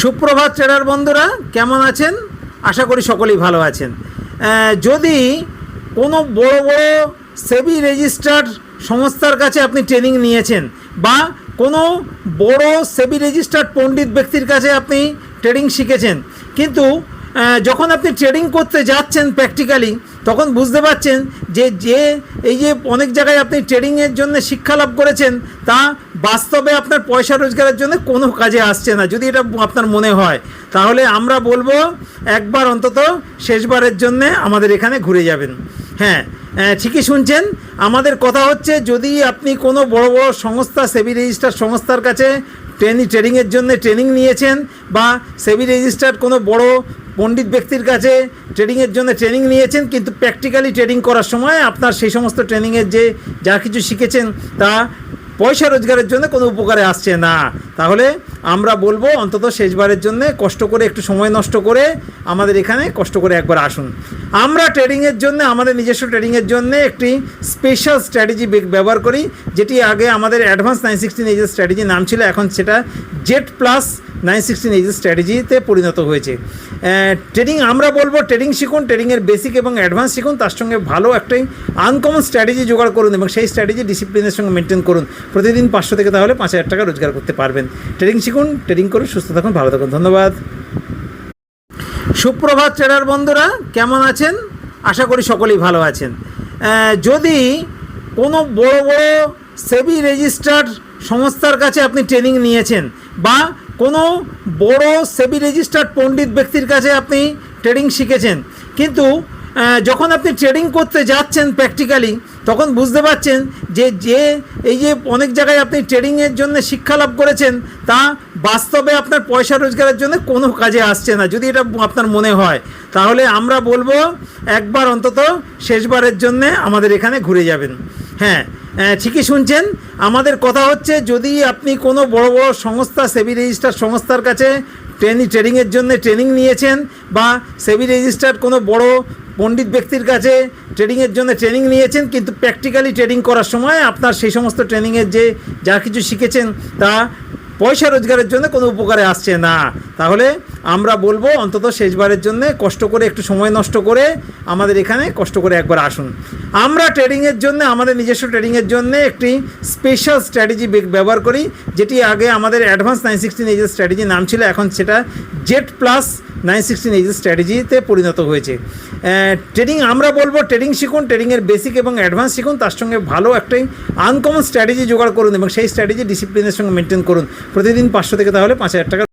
সুপ্রভাত ট্রেডার বন্ধুরা, কেমন আছেন? আশা করি সকলেই ভালো আছেন। যদি কোনো বড় বড় সেবি রেজিস্টার্ড সংস্থার কাছে আপনি ট্রেনিং নিয়েছেন বা কোনো বড় সেবি রেজিস্টার্ড পণ্ডিত ব্যক্তির কাছে আপনি ট্রেডিং শিখেছেন, কিন্তু যখন আপনি ট্রেডিং করতে যাচ্ছেন প্র্যাকটিক্যালি, তখন বুঝতে পারছেন যে এই যে অনেক জায়গায় আপনি ট্রেডিংয়ের জন্য শিক্ষা লাভ করেছেন তা বাস্তবে আপনার পয়সা রোজগারের জন্য কোনো কাজে আসছে না। যদি এটা আপনার মনে হয়, তাহলে আমরা বলবো একবার অন্তত শেষবারের জন্য আমাদের এখানে ঘুরে যাবেন। হ্যাঁ, ঠিকই শুনছেন। আমাদের কথা হচ্ছে, যদি আপনি কোনো বড় বড় সংস্থা, সেবি রেজিস্টার্ড সংস্থার কাছে ট্রেডিংয়ের জন্য ট্রেনিং নিয়েছেন বা সেবি রেজিস্টার্ড কোনো বড় পণ্ডিত ব্যক্তির কাছে ট্রেডিংয়ের জন্য ট্রেনিং নিয়েছেন, কিন্তু প্র্যাকটিক্যালি ট্রেডিং করার সময় আপনার সেই সমস্ত ট্রেনিংয়ের যে যা কিছু শিখেছেন তা পয়সা রোজগারের জন্য কোনো উপকারে আসছে না, তাহলে আমরা বলবো অন্তত শেষবারের জন্য কষ্ট করে, একটু সময় নষ্ট করে আমাদের এখানে কষ্ট করে একবার আসুন। আমরা ট্রেডিংয়ের জন্য, আমাদের নিজস্ব ট্রেডিংয়ের জন্য একটি স্পেশাল স্ট্র্যাটেজি ব্যবহার করি, যেটি আগে আমাদের অ্যাডভান্স 916 এজের স্ট্র্যাটেজি নাম ছিল, এখন সেটা জেড প্লাস 916 এজের স্ট্র্যাটেজিতে পরিণত হয়েছে। ট্রেডিং আমরা বলবো, ট্রেডিং শিখুন, ট্রেডিংয়ের বেসিক এবং অ্যাডভান্স শিখুন, তার সঙ্গে ভালো একটাই আনকমন স্ট্র্যাটেজি জোগাড় করুন এবং সেই স্ট্র্যাটেজি ডিসিপ্লিনের সঙ্গে মেনটেন করুন। প্রতিদিন 500 থেকে তাহলে 5000 টাকা রোজগার করতে পারবেন। ট্রেডিং শিখুন, ট্রেডিং করুন, সুস্থ থাকুন, ভালো থাকুন। ধন্যবাদ। সুপ্রভাত ট্রেডার বন্ধুরা, কেমন আছেন? আশা করি সকলেই ভালো আছেন। যদি কোনো বড় বড় সেবি রেজিস্টার্ড সংস্থার কাছে আপনি ট্রেনিং নিয়েছেন বা কোনো বড় সেবি রেজিস্টার্ড পণ্ডিত ব্যক্তির কাছে আপনি ট্রেডিং শিখেছেন, কিন্তু যখন আপনি ট্রেডিং করতে যাচ্ছেন প্র্যাকটিক্যালি, তখন বুঝতে পারছেন যে এই যে অনেক জায়গায় আপনি ট্রেডিংয়ের জন্য শিক্ষা লাভ করেছেন তা বাস্তবে আপনার পয়সা রোজগারের জন্য কোনো কাজে আসছে না। যদি এটা আপনার মনে হয়, তাহলে আমরা বলবো একবার অন্তত শেষবারের জন্য আমাদের এখানে ঘুরে যাবেন। হ্যাঁ, ঠিকই শুনছেন। আমাদের কথা হচ্ছে, যদি আপনি কোনো বড় বড় সংস্থা, সেবি রেজিস্টার্ড সংস্থার কাছে ট্রেডিংয়ের জন্য ট্রেনিং নিয়েছেন বা সেবি রেজিস্টার্ড কোনো বড় পণ্ডিত ব্যক্তির কাছে ট্রেডিংয়ের জন্য ট্রেনিং নিয়েছেন, কিন্তু প্র্যাকটিক্যালি ট্রেডিং করার সময় আপনার সেই সমস্ত ট্রেনিংয়ের যে যা কিছু শিখেছেন তা পয়সা রোজগারের জন্য কোনো উপকারে আসছে না, তাহলে আমরা বলবো অন্তত শেষবারের জন্য কষ্ট করে, একটু সময় নষ্ট করে আমাদের এখানে কষ্ট করে একবার আসুন। আমরা ট্রেডিংয়ের জন্য, আমাদের নিজস্ব ট্রেডিংয়ের জন্য একটি স্পেশাল স্ট্র্যাটেজি ব্যবহার করি, যেটি আগে আমাদের অ্যাডভান্স 916 এজের স্ট্র্যাটেজি নাম ছিল, এখন সেটা জেড প্লাস 916 এজের স্ট্র্যাটেজিতে পরিণত হয়েছে। ট্রেডিং আমরা বলবো, ট্রেডিং শিখুন, ট্রেডিংয়ের বেসিক এবং অ্যাডভান্স শিখুন, তার সঙ্গে ভালো একটাই আনকমন স্ট্র্যাটেজি জোগাড় করুন এবং সেই স্ট্র্যাটেজি ডিসিপ্লিনের সঙ্গে মেনটেন করুন। প্রতিদিন 500 থেকে তাহলে 5000 টাকা